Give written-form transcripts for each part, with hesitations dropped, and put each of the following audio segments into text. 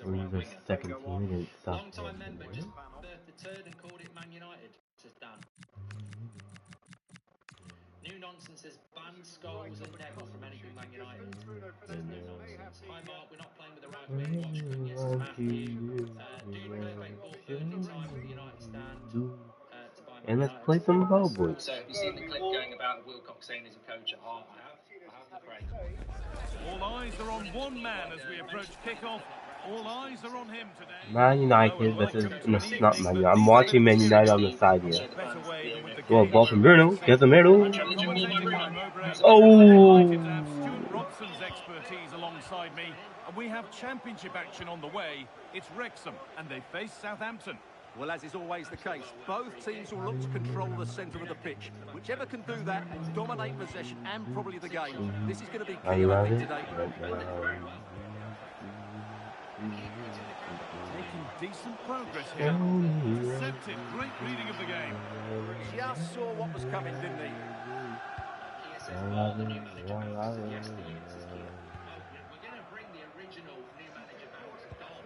We were second team against Long-time member just birthed the turd and called it Man United, says Dan. New nonsense says ban Scholes and Neville from anything Man United. Says new nonsense. Hi Mark, we're not playing with the right wing. Watch them. Yes, it's Matthew. Doom perfect ball perfect time with the United stand to buy Man and let's United. play some ball, boys. So have you seen the clip going about Wilcox saying he's a coach at heart? I have, I'm afraid. All eyes are on one man as we approach kickoff. All eyes are on him today. Man United versus not Man United. I'm watching Man United on the side here. Well, ball from Bruno. Casemiro. Oh! Stuart Robson's expertise alongside me, and we have championship action on the way. It's Wrexham, and they face Southampton. Well, as is always the case, both teams will look to control the centre of the pitch. Whichever can do that will dominate possession and probably the game. This is going to be key, I think, today. Making decent progress here. Intercepted. Great reading of the game. Just saw what was coming, didn't he? We're going to bring the original new manager back to Don.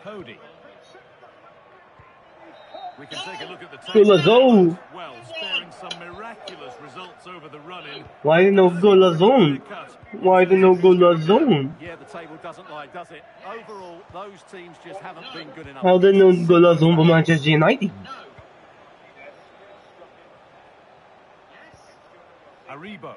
Cody. We can take a look at the Golazon. Well, sparing some miraculous results over the run-in. Why is no Golazon? Why is no Golazon? Yeah, the table doesn't lie, does it? Overall, those teams just haven't been good enough. How did no Golazon for Manchester United? Aribo.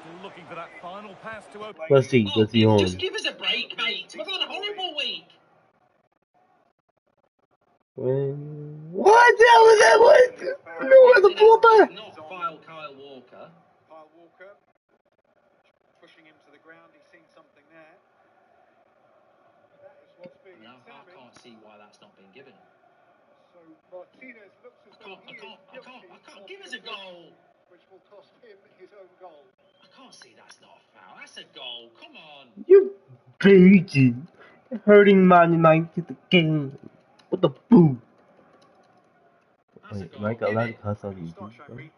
Still looking for that final pass to open. Let's see on. Just give us a break, mate. We've had a horrible week. What the hell was that? What? No, where's the flopper? Not file Kyle Walker. Kyle Walker pushing him to the ground. He's seen something there. That is what's being examined. I can't see why that's not been given. So Martinez looks as though I can't. Give us a goal. Which will cost him his own goal. I can't see that's not a foul. That's a goal. Come on. You crazy. Hurting Man United again. What the boo? Wait, am I allowed to cuss on YouTube?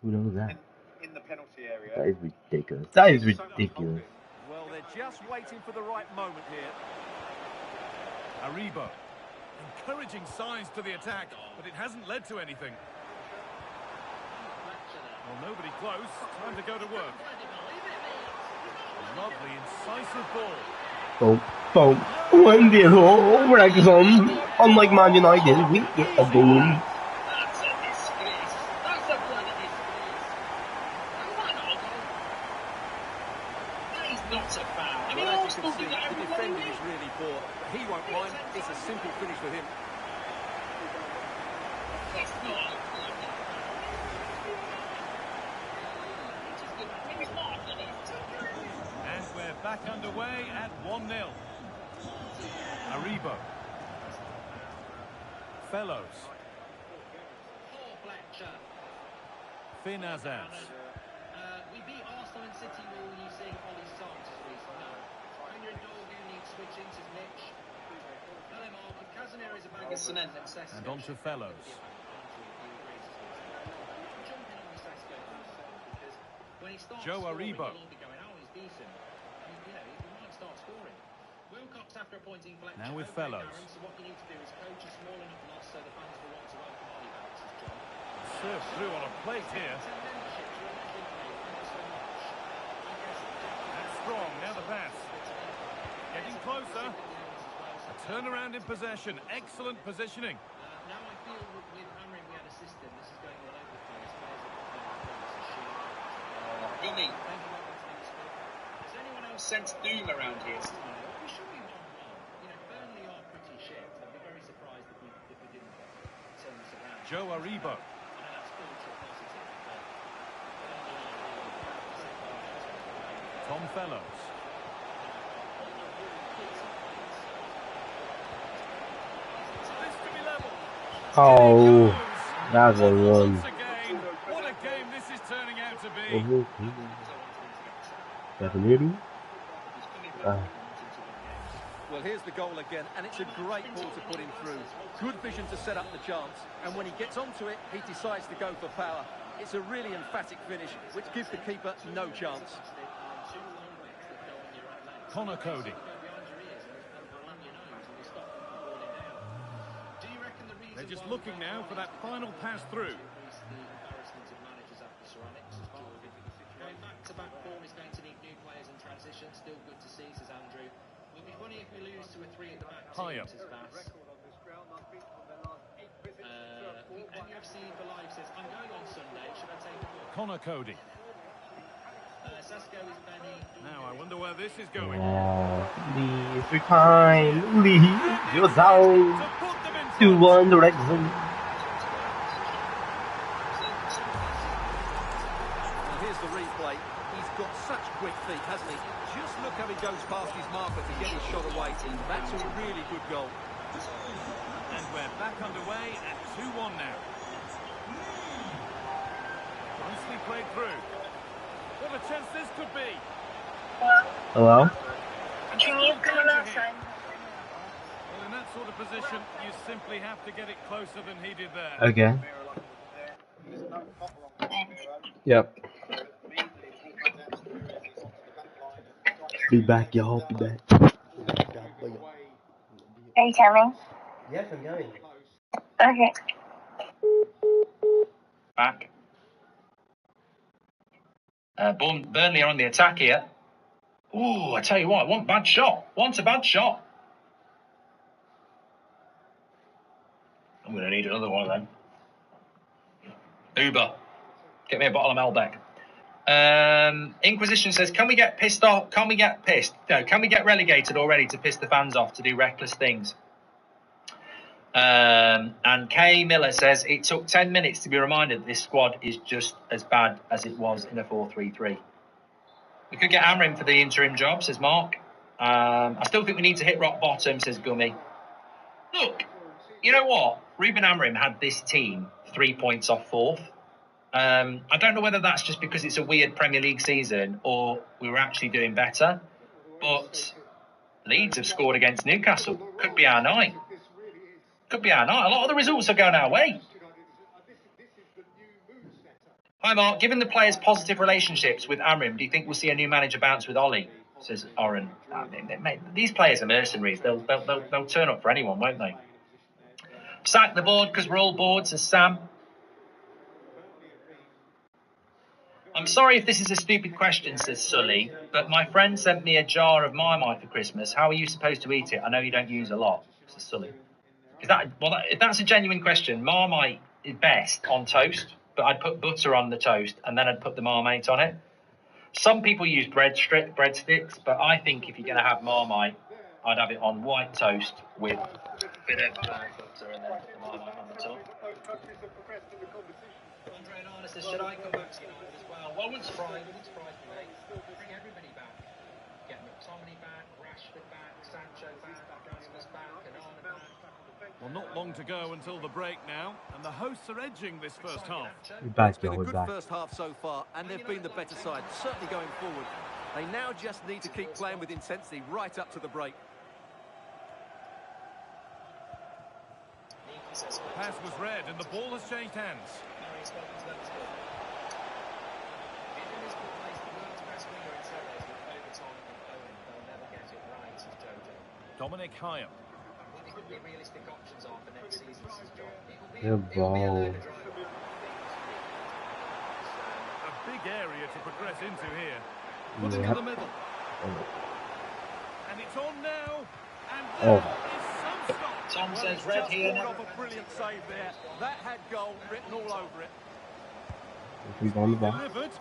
Who knows that? In the penalty area. That is ridiculous. That is ridiculous. Well, they're just waiting for the right moment here. Aribo. Encouraging signs to the attack, but it hasn't led to anything. Well, nobody close. Time to go to work. A lovely, incisive ball. Boom. 1-0. Wrexham. Unlike Man United, we get a goal. That's a disgrace. That's a bloody disgrace. That is not a foul. I mean, Arsenal do that every the defending is really poor. He won't mind. It's a simple finish with him. That's not. And we're back underway at 1-0. Aribo. Fellows. Finn Azaz. We beat Arsenal and City when you sing Ollie songs recently. No. When you're a dog, you need to switch into Mitch. Hello, Mark. If Casemiro is a bag of cement, then Sesko. And on to Fellows. Joe Aribo. Now with Fellows. So what you need to do is coach a small enough loss so the fans will want to welcome Ollie back, says John. Serve through on a plate here. That's strong. Now the pass. Getting closer. A turnaround in possession. Excellent positioning. Now I feel with Amrin we had a system. This is going all over the place. Gummy. Has anyone else sensed doom around here? We should be 1-1. You know, Burnley are pretty shit. I'd be very surprised if we didn't turn this around. Joe Aribo. Tom Fellows. Oh, that's a run. What a game this is turning out to be. Casemiro. Well, here's the goal again, and it's a great ball to put him through. Good vision to set up the chance, and when he gets onto it, he decides to go for power. It's a really emphatic finish, which gives the keeper no chance. Connor Cody. They're just looking now for that final pass through. Going back-to-back form is going to need new players in transition. Still good to see, says Andrew. It would be funny if we lose to a 3 at the back team, says Bass. EAFC for life says, I'm going on Sunday. Should I take a book? Connor Cody. Sasko is Benny. Now I wonder where this is going. Leave free time. Leave. You're down. 2-1 to Wrexham. Here's the replay. He's got such quick feet, hasn't he? Just look how he goes past his marker to get his shot away. That's a really good goal. And we're back underway at 2-1 now. Nicely played through. What a chance this could be. Hello? Can you come outside? Well, in that sort of position, you simply have to get it closer than he did there. Okay. Yep. Be back, y'all. Be back. Are you coming? Yes, I'm going. Okay. Back. Burnley are on the attack here. Ooh, I tell you what, one bad shot. Once a bad shot. I'm going to need another one of them. Uber. Get me a bottle of Malbec. Inquisition says, can we get pissed off? Can we get pissed? No, can we get relegated already to piss the fans off to do reckless things? And Kay Miller says, it took 10 minutes to be reminded that this squad is just as bad as it was in a 4-3-3. We could get Amrim for the interim job, says Mark. I still think we need to hit rock bottom, says Gummy. Look, you know what? Ruben Amrim had this team 3 points off fourth. I don't know whether that's just because it's a weird Premier League season or we were actually doing better. But Leeds have scored against Newcastle. Could be our night. Could be our night. A lot of the results are going our way. Hi, Mark. Given the players' positive relationships with Amrim, do you think we'll see a new manager bounce with Ollie? Says Oren. Mate, these players are mercenaries. They'll turn up for anyone, won't they? Sack the board because we're all bored, says Sam. I'm sorry if this is a stupid question, says Sully, but my friend sent me a jar of Marmite for Christmas. How are you supposed to eat it? I know you don't use a lot, says Sully. If that's a genuine question, Marmite is best on toast, but I'd put butter on the toast and then I'd put the Marmite on it. Some people use breadsticks, but I think if you're going to have Marmite, I'd have it on white toast with a bit of butter and then put the Marmite on the top. Andre Nana says, should I come back to United as well? Well, wouldn't surprise me, mate. Bring everybody back. Get McTominay back, Rashford back, Sancho back, Rasmus back, Anana back. Well, not long to go until the break now, and the hosts are edging this first half. We're back, It's been y'all. a We're good back. first half so far, and they've been the better side, certainly going forward. They now just need to keep playing with intensity right up to the break. Pass was read, and the ball has changed hands. Dominic Hyam. Good ball. A big area to progress into here. Putting in the middle. And it's on now. And there is some stop. Tom says red here. Off a brilliant save there. That had goal written all over it. He's on the ball. Delivered.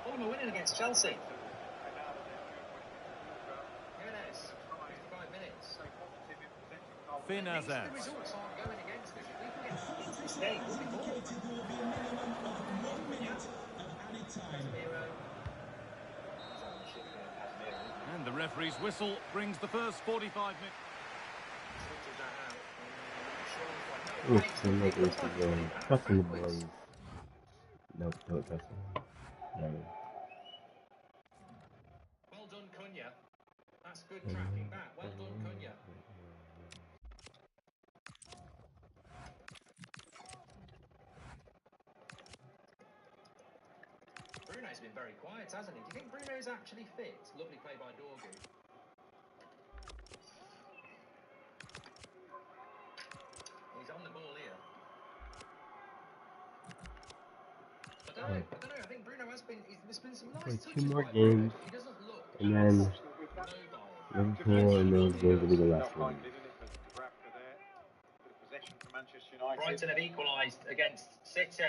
Fulham are winning against Chelsea. Finn Azaz. And the referee's whistle brings the first 45 minutes. Oops, I'm making this again. Trusting the boys. Nope, don't trust them. No. Well done, Cunha. That's good tracking back. Well done, Cunha. Bruno's been very quiet, hasn't he? Do you think Bruno's actually fit? Lovely play by Dorgu. He's on the ball here. I don't know. I think Bruno has been. There's been some nice touches. 2 more by Bruno, games, but he doesn't look and then mobile. Liverpool, and those games will be the last one. Brighton have equalised against City.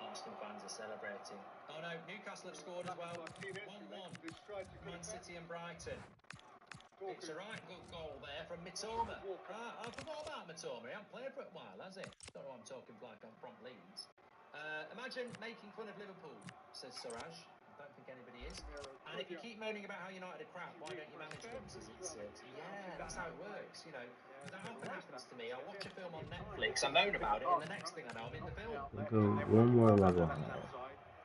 Arsenal fans are celebrating. Oh no, Newcastle have scored as well. 1-1. Man City and Brighton. It's a right good goal there from Mitoma. I forgot about Mitoma. He hasn't played for a while, has he? Don't know what I'm talking like I'm from Leeds. Imagine making fun of Liverpool, says Suraj. I don't think anybody is. And if you keep moaning about how United are crap, why don't you manage them? Says yeah, that's how it works. You know, that often happens to me. I'll watch a film on Netflix, I moan about it, and the next thing I know, I'm in the film. We'll go one more level higher.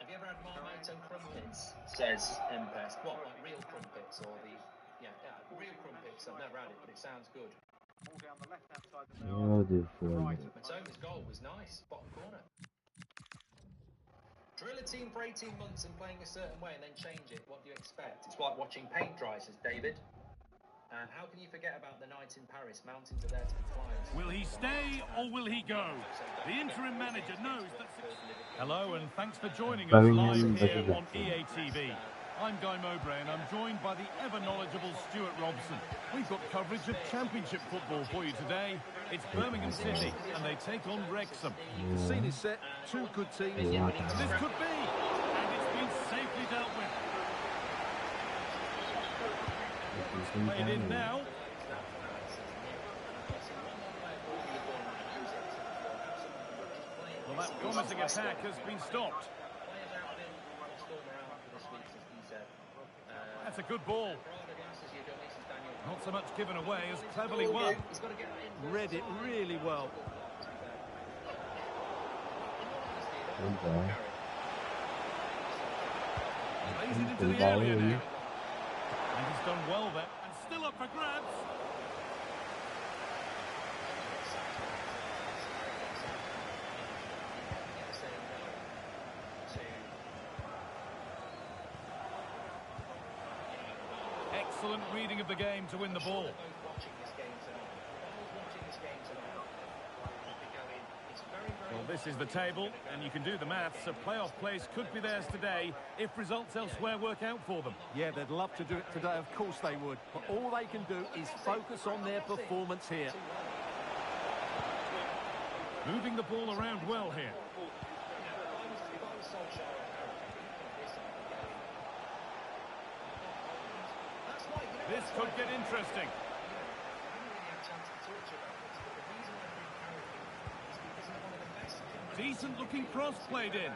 Have you ever had Marmite and crumpets? Says Mpest. What, like real crumpets or the... Yeah, real crumpets. I've never had it, but it sounds good. I'll do 4 minutes. Matoma's goal was nice. Bottom corner. Drill a team for 18 months and playing a certain way and then change it. What do you expect? It's like watching paint dry, says David. How can you forget about the night in Paris? Mountains are there to be climbed. Will he stay or will he go? The interim manager knows that... Hello and thanks for joining us live here on EATV. I'm Guy Mowbray and I'm joined by the ever-knowledgeable Stuart Robson. We've got coverage of Championship football for you today. It's Birmingham City and they take on Wrexham. The scene is set, 2 good teams. This could be, and it's been safely dealt with. Played in now. Well, that promising attack has been stopped. That's a good ball. Not so much given away as cleverly won. Read it really well. Plays it into the area now. And he's done well there. And still up for grabs. Excellent reading of the game to win the ball. Well, this is the table, and you can do the maths. A playoff place could be theirs today if results elsewhere work out for them. Yeah, they'd love to do it today, of course they would. But all they can do is focus on their performance here. Moving the ball around well here. This could get interesting. Decent looking cross played in.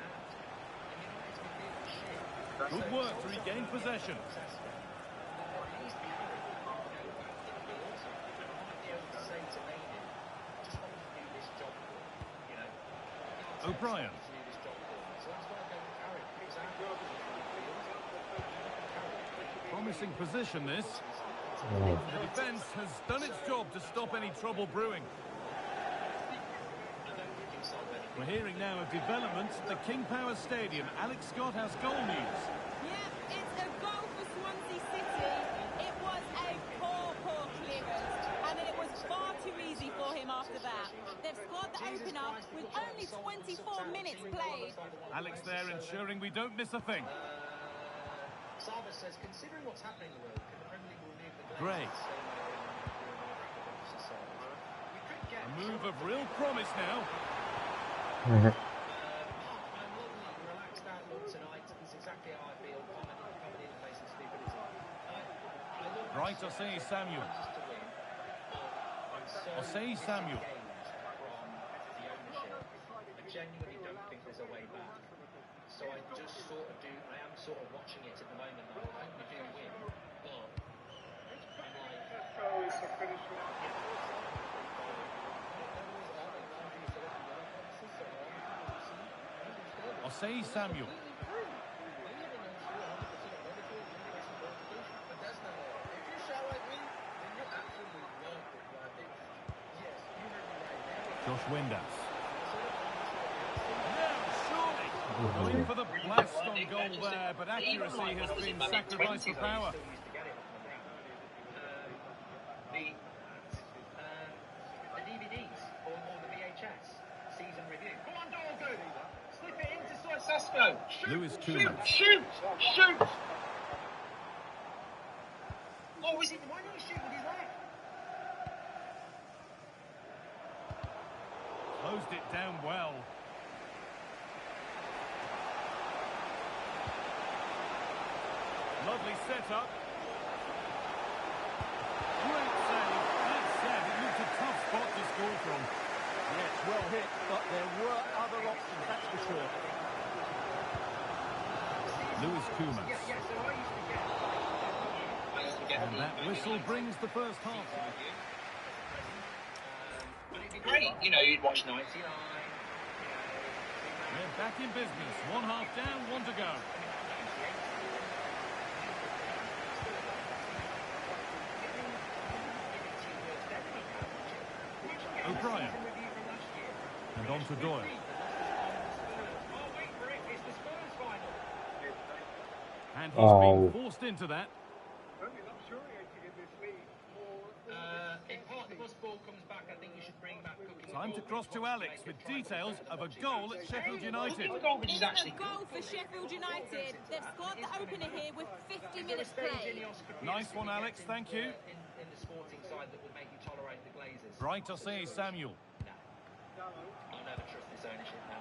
Good work to regain possession. O'Brien. Promising position this. The defence has done its job to stop any trouble brewing. We're hearing now of developments at the King Power Stadium. Alex Scott has goal news. Yeah, it's a goal for Swansea City. It was a poor clearance, and then it was far too easy for him after that. They've scored the opener with only 24 minutes played. Alex there ensuring we don't miss a thing. Sava says, considering what's happening in the world, can the Premier League remove the Great. A move of real promise now. I'm lovely, relaxed outlook tonight. It's exactly how I feel. Coming in facing stupidity. Right, Osei Samuel. Osei Samuel. I genuinely don't think there's a way back. So I just sort of do. I am sort of watching it at the moment. I hope we do win, but I'm like. Osei Samuel. Josh Windass. Now Going for the blast on goal there, but accuracy has been sacrificed for power. The DVDs or the VHS season review. Go on, Dorgo! Slip it into Sasko! Lewis Koeman. Shoot! Oh, is it? Why not shoot with his leg? Closed it down well. Lovely setup. Great save. That said, it looked a tough spot to score from. Yes, well hit, but there were other options, that's for sure. Lewis Koeman. And that whistle brings the first half. But it'd be great, you'd watch 99. We're back in business. One half down, one to go. O'Brien. And on to Doyle. And he's been forced into that. If part of the bus ball comes back, I think you should bring back cooking. Time to cross to Alex with details of a goal at Sheffield United. It's a goal for Sheffield United. They've scored the opener here with 50 minutes played. Nice one, Alex. Thank you. In the sporting side that would make you tolerate the Glazers. Right to say Samuel. I'll never trust this ownership now.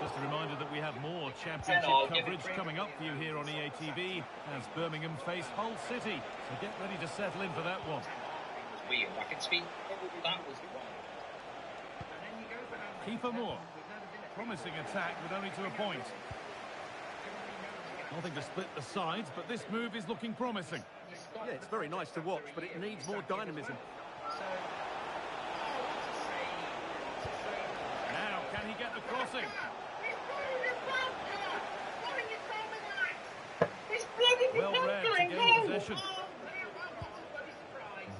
Just a reminder that we have more championship coverage coming up for you here on EATV as Birmingham face Hull City. So get ready to settle in for that one. Weird. I can speak. That was wrong. Keeper Moore. Promising attack with only to a point. Nothing to split the sides, but this move is looking promising. Yeah, it's very nice to watch, but it needs more dynamism. Now, can he get the crossing? Well read to gain possession.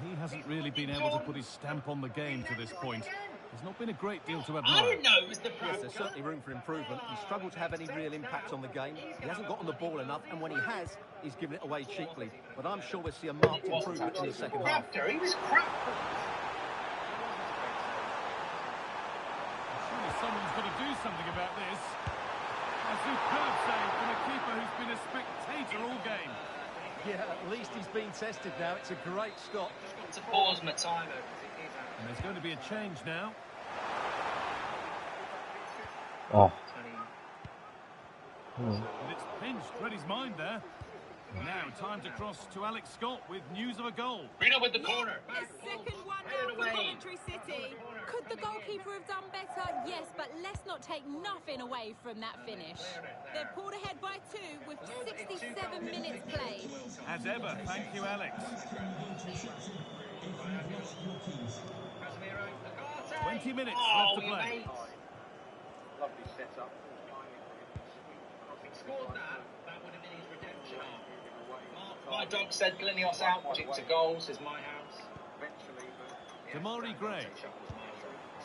He hasn't really been able to put his stamp on the game to this point. There's not been a great deal to admire. I didn't know it was the Yes, there's certainly room for improvement. He's struggled to have any real impact on the game. He hasn't got on the ball enough, and when he has, he's given it away cheaply. But I'm sure we'll see a marked improvement in the second half. He was crap. Surely someone's got to do something about this. A superb save from a keeper who's been a spectator all game. Yeah, at least he's been tested now. It's a great stop. Just got to pause my timer. And there's going to be a change now. Oh. And it's pinched, read his mind there. Now time to cross to Alex Scott with news of a goal. Reno with the corner. The second one now for Coventry City. Could the goalkeeper have done better? Yes, but let's not take nothing away from that finish. They've pulled ahead by 2 with 67 minutes played. As ever, thank you, Alex. 20 minutes left to play. Lovely setup. If he scored that would have been his redemption arc. My dog said Glinios out, watch it to goal, says my house. Damari Gray. It's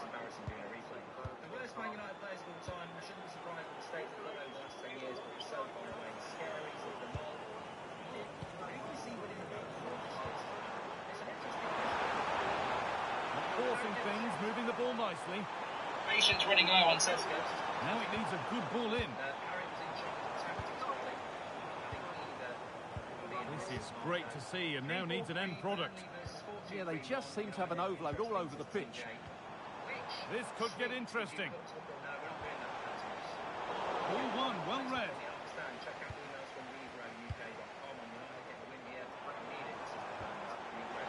embarrassing doing a replay. The worst Man United players of all time, I shouldn't be surprised with the state of the over the last 10 years, but it's so far away. Scary, sort of the mob. Who can you see winning the goal for this? It's an interesting question. Forcing things, moving the ball nicely. Patience running low on Sesko. Now it needs a good ball in. Harry was in charge of tactics, really. I think This is great to see and now needs an end product. Yeah, they just seem to have an overload all over the pitch. This could get interesting. Ball one, well read.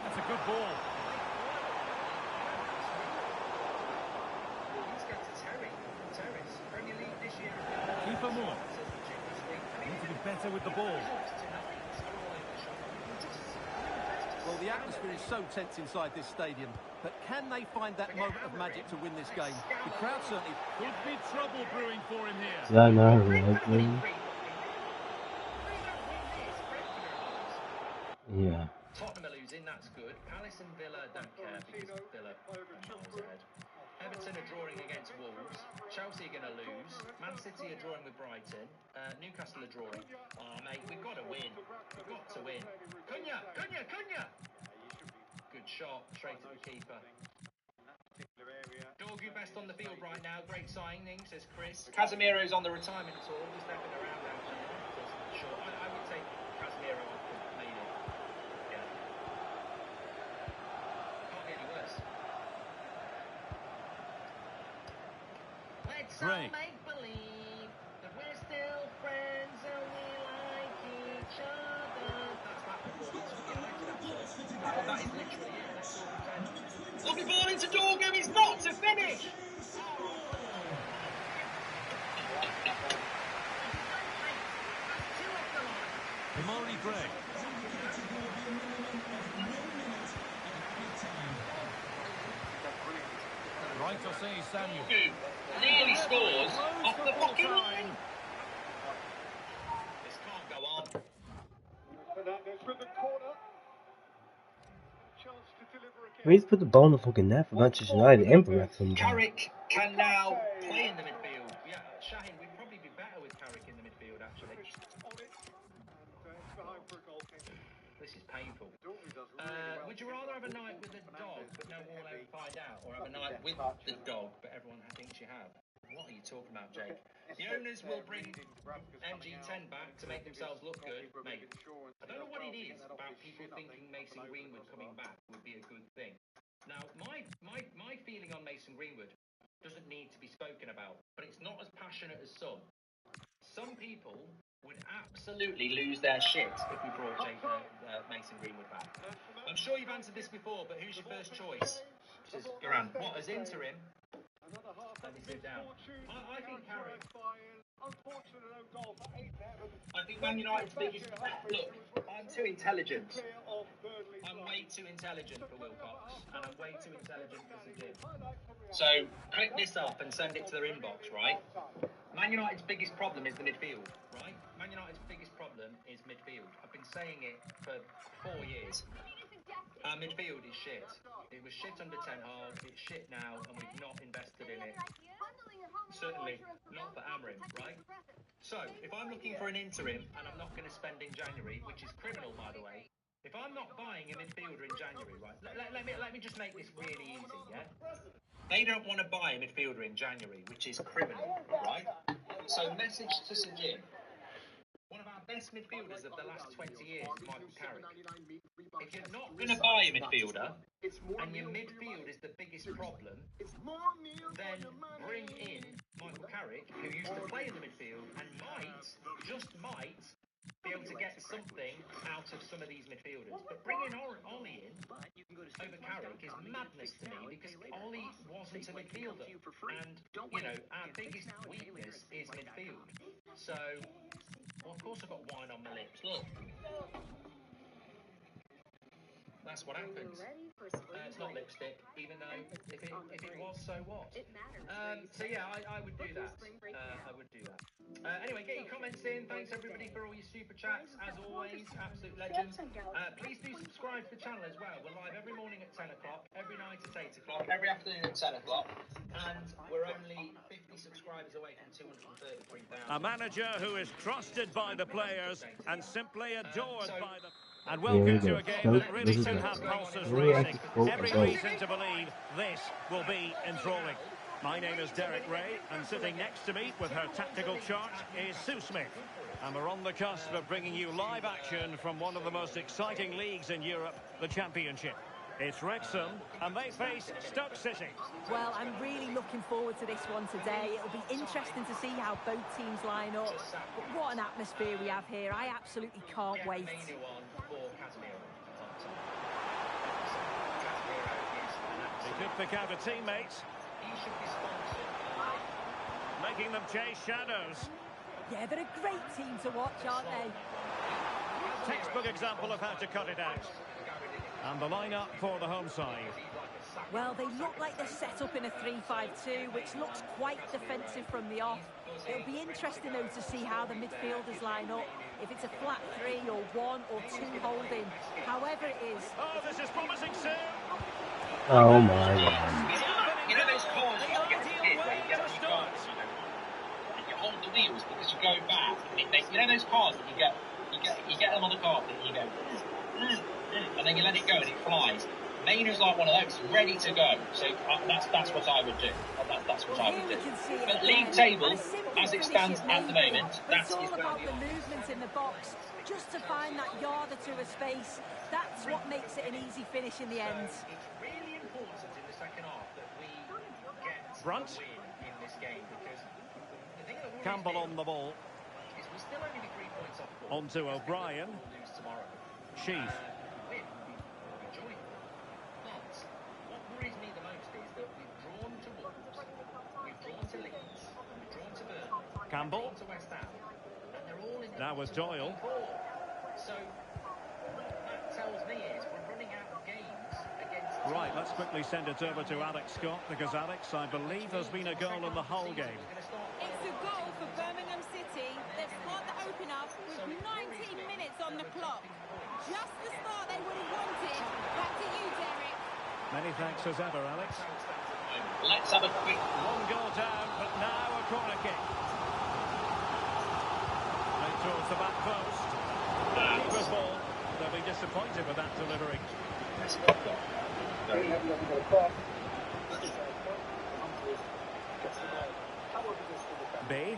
That's a good ball. Keeper Moore. Need to be better with the ball. Well, the atmosphere is so tense inside this stadium, but can they find that moment of magic to win this game? The crowd certainly... Could be trouble brewing for him here. Yeah, no, really. Yeah. Tottenham are losing, that's good. Palace and Villa don't care because Villa are miles ahead. Everton are drawing against Wolves. Chelsea are going to lose. Man City are drawing with Brighton. Newcastle are drawing. Oh, mate, we've got to win. We've got to win. Cunha! Good shot, straight at the keeper. Dorgu best on the field right now. Great signing, says Chris. Casemiro's on the retirement tour. He's stepping around out there. Sure. I would take Casemiro off and made it. Yeah. Can't be any worse. Let's all make believe that we're still friends and we like each other. That's that performance from United, actually. That is literally it. That's all pretend. Lovely ball into Dorgu. He's not to finish. Amari Gray. Right to say Samuel. Nearly scores off the fucking line. This can't go on. Fernandes with the corner. Chance to deliver again. We need to put the ball in the fucking net for Manchester United and for Wrexham. Carrick can now play in the midfield. Yeah, Shahin, we'd probably be better with Carrick in the midfield, actually. This is painful. Would you rather have a night with a dog but no one will ever find out, or have a night with the dog but everyone thinks you have? What are you talking about, Jake? The owners will bring MG10 back to make themselves look good, mate. I don't know what it is about people thinking Mason Greenwood coming back would be a good thing. Now, my feeling on Mason Greenwood doesn't need to be spoken about, but it's not as passionate as some. Some people would absolutely lose their shit if we brought Mason Greenwood back. I'm sure you've answered this before, but who's your first choice? Says Garan. What, as interim? Let me sit down. I think Carrick. I think Man United's biggest... Look, I'm too intelligent. I'm way too intelligent for Wilcox, and I'm way too intelligent for Sajid. So, click this up and send it to their inbox, right? Man United's biggest problem is the midfield, right? Man United's biggest problem is midfield. I've been saying it for 4 years. Our midfield is shit. It was shit under Ten Hag, it's shit now, and we've not invested in it. Certainly not for Amrim, right? So, if I'm looking for an interim, and I'm not going to spend in January, which is criminal, by the way, if I'm not buying a midfielder in January, right, let me just make this really easy, yeah? They don't want to buy a midfielder in January, which is criminal, right? So, message to Sajid. One of our best midfielders of the last 20 years is Michael Carrick. If you're not going to buy a midfielder, and your midfield is the biggest problem, then bring in Michael Carrick, who used to play in the midfield, and might, just might, be able to get something out of some of these midfielders. But bringing Ollie in over Carrick is madness to me, because Ollie wasn't a midfielder. And, you know, our biggest weakness is midfield. So... well, of course I've got wine on my lips. Look. That's what happens. It's not lipstick, even though if it was, so what? So yeah, I would do that. I would do that. Anyway, get your comments in. Thanks everybody for all your super chats. As always, absolute legends. Please do subscribe to the channel as well. We're live every morning at 10 o'clock, every night at 8 o'clock, every afternoon at 10 o'clock. And we're only 50 subscribers away from 233,000. A manager who is trusted by the players and simply adored by the... And welcome to a game that really should have pulses racing. Every reason to believe this will be enthralling. My name is Derek Ray, and sitting next to me with her tactical chart is Sue Smith. And we're on the cusp of bringing you live action from one of the most exciting leagues in Europe, the Championship. It's Wrexham, and they face Stoke City. Well, I'm really looking forward to this one today. It'll be interesting to see how both teams line up. But what an atmosphere we have here. I absolutely can't wait. He could pick out a teammate. Making them chase shadows. Yeah, they're a great team to watch, aren't they? Textbook example of how to cut it out. And the lineup for the home side. Well, they look like they're set up in a 3-5-2, which looks quite defensive from the off. It'll be interesting, though, to see how the midfielders line up. If it's a flat 3 or 1 or 2 holding, however it is. Oh, this is promising soon. Oh my God. You know those calls you get to where you get to start. the wheels because you go back. And it makes, you know those cars that you get them on the carpet and you go, and then you let it go and it flies. Maynard's like one of those, ready to go. So that's what I would do. That's what I would do. But league table, as it stands at the moment, that's all about the movement in the box. Just to find that yard or two of space, that's what makes it an easy finish in the end. It's really important in the second half that we get Brunt. a win in this game because the thing that Campbell on the ball. is we still only be 3 points off the On to O'Brien. We'll lose tomorrow. Sheaf. Win. We join. But what worries me the most is that we've drawn to Wolves, we've drawn to Leeds, we've drawn to Burnley, Campbell. we've drawn to West Ham, and they're all in the Now with Doyle. So what that tells me is we're running out of games against. Right, let's quickly send it over to Alex Scott, because Alex, I believe there's been a goal in the whole game. It's a goal for Birmingham City. They've scored the opener with 19 minutes on the clock. Just the start they would have wanted. Back to you, Derek. Many thanks as ever, Alex. Let's have a quick. One goal down, but now a corner kick. Right towards the back post. Keeper's ball. They'll be disappointed with that delivery. B.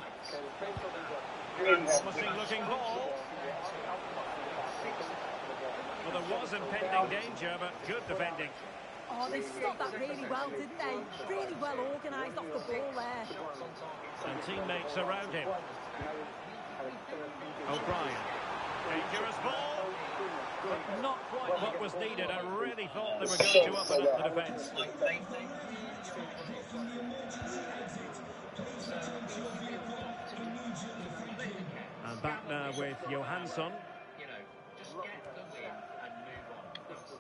Promising looking ball. Well, there was impending danger, but good defending. Oh, they stopped that really well, didn't they? Really well organised off the ball there. And teammates around him. O'Brien. Dangerous ball. But not quite what was needed. I really thought they were going to open up the defence. And back now with Johansson. You know, just get the win and move on. That's all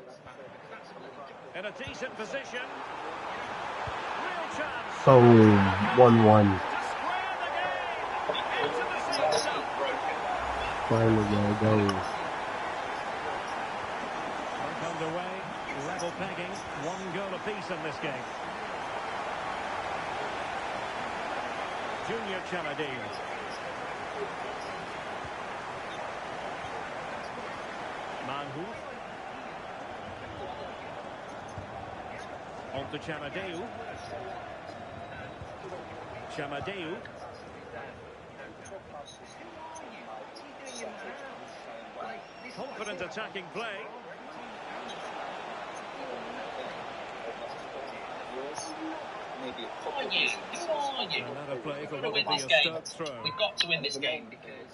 that's matters, because that's a little job. In a decent position. Real chance. So 1-1. To square the game. Into the centre. Finally got a goal. Work underway. Level pegging. 1 goal apiece in this game. Junior Chamadine. Manhu. On to Chamadeu. Chamadeu. Confident attacking play. Another play for what will be a Stoke throw. We've got to win this game because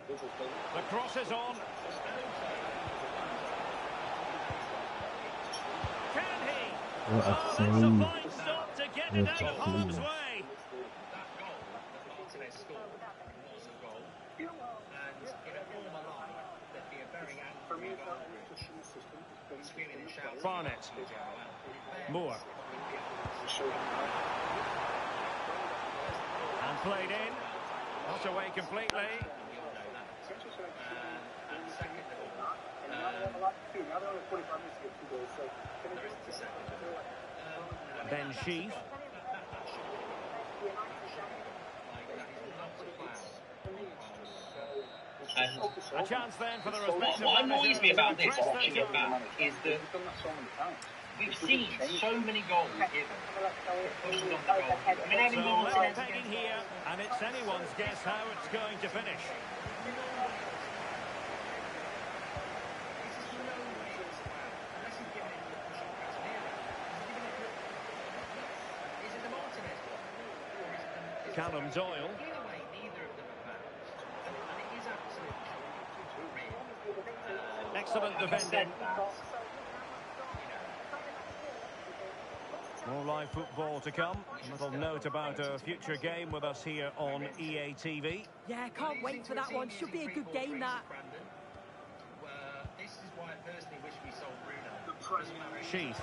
The cross is on. Can he? What a Oh, save. that's a fine stop to get it out of harm's way. that goal that Martinez scored was a goal. And in a former life, there'd be a very angry Aldridge. He's feeling the shout. Barnett. Moore. And played in. Not away completely. And second of all, Ben Sheaf. and A chance then for the what respective annoys managers me to about this, press watching their it back, is that we've seen so many goals given. Pushing on the goal. I mean, having So Martinez level against pegging here, and it's anyone's guess how it's going to finish. Callum Doyle. Excellent defending. More live football to come. A little note about a future game with us here on EA TV. Yeah, can't wait for that one. Should be a good game, that. This is why I personally wish we sold Bruno. Sheaf.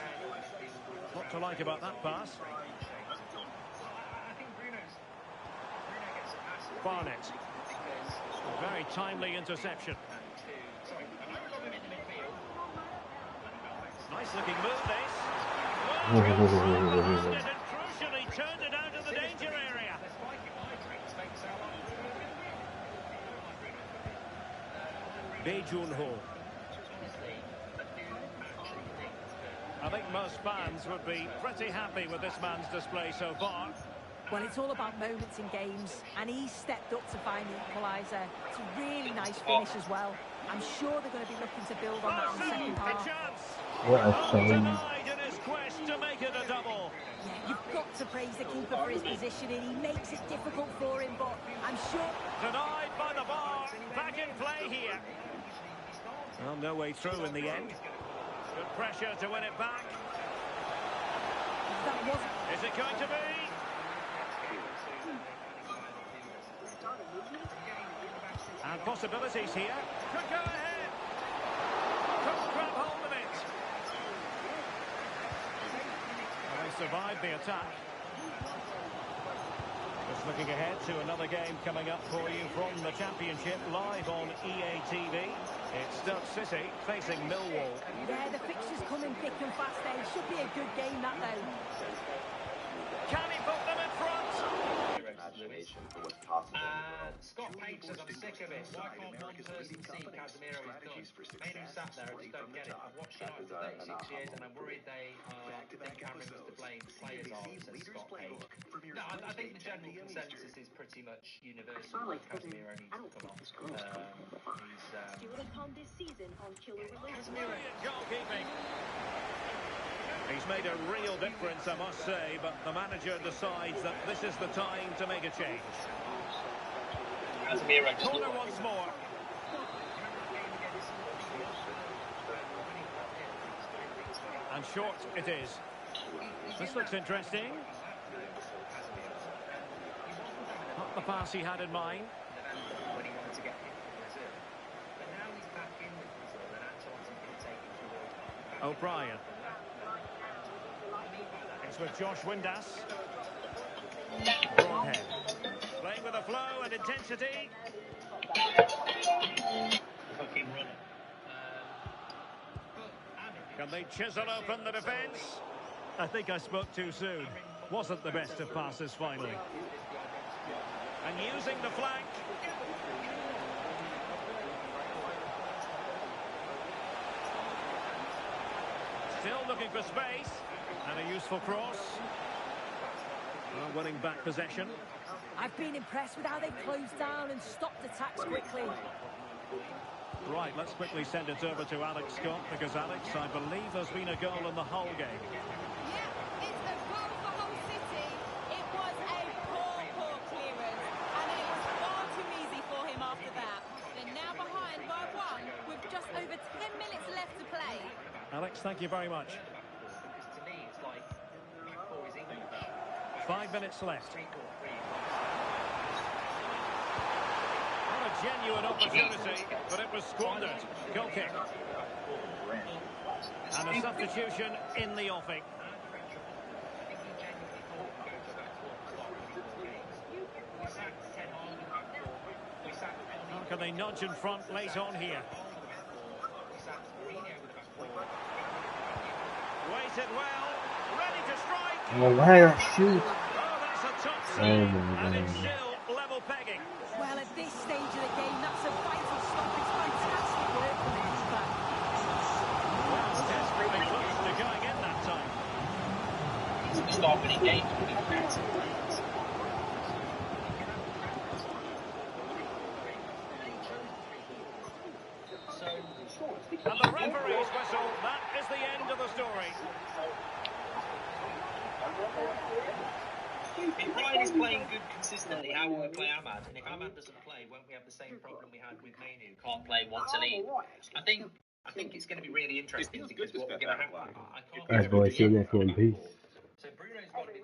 What to like about that pass? I think Bruno gets a pass. Barnett. Very timely interception. Nice looking move this. Well, and crucially turned it out of the danger area. I think most fans would be pretty happy with this man's display so far. Well, it's all about moments in games, and he's stepped up to find the equaliser. It's a really nice finish as well. I'm sure they're going to be looking to build on that in the second half. What a shame. Denied in his quest to make it a double. Yeah, you've got to praise the keeper for his positioning. He makes it difficult for him, but I'm sure... Denied by the bar. Back in play here. Well, no way through in the end. Good pressure to win it back. That wasn't... Is it going to be? And possibilities here. Could go ahead. Couldn't grab hold of it. Well, they survived the attack. Just looking ahead to another game coming up for you from the Championship live on EATV. It's Stoke City facing Millwall. Yeah, the fixtures coming thick and fast there. It should be a good game, that though. Can he put them in front? Scott Page says, I'm sick of it. Why can't one person see Casemiro is done? Men who sat there, I just don't get it. I've watched United for 36 years and I'm worried they think Cameron was to blame. Players are, says Scott Page. No, I think the general consensus is pretty much universal. Casemiro needs to come off. Brilliant goalkeeping. He's made a real difference, I must say, but the manager decides that this is the time to make a change. Corner once more. And short it is. This looks interesting. Not the pass he had in mind. O'Brien. It's with Josh Windass. Broadhead. Playing with a flow and intensity. Can they chisel open the defence? I think I spoke too soon. Wasn't the best of passes finally. And using the flank. Still looking for space. And a useful cross. Well, winning back possession. I've been impressed with how they've closed down and stopped attacks quickly. Right, let's quickly send it over to Alex Scott, because Alex, I believe there's been a goal in the whole game. Yeah, it's a goal for Hull City. It was a poor clearance, and it was far too easy for him after that. They're now behind by 1 with just over 10 minutes left to play. Alex, thank you very much. 5 minutes left. Not a genuine opportunity, but it was squandered. Goal kick. And a substitution in the offing. How can they nudge in front late on here? Waited well, ready to strike. Oh, why shoot? Oh, that's a top Oh save, my and God. it's still level pegging. Well, at this stage of the game, that's a vital stop. It's fantastic work from the keeper. Well, desperately close to going in that time. Start winning games. And the referee's whistle, that is the end of the story. If Ryan is playing good consistently, how will we play Ahmad? And if Ahmad doesn't play, won't we have the same problem we had with Mainu, who can't play once a league? I think it's going to be really interesting because what we're going to have. I can't Alright, boys, see you next one. Peace. So Bruno's got to be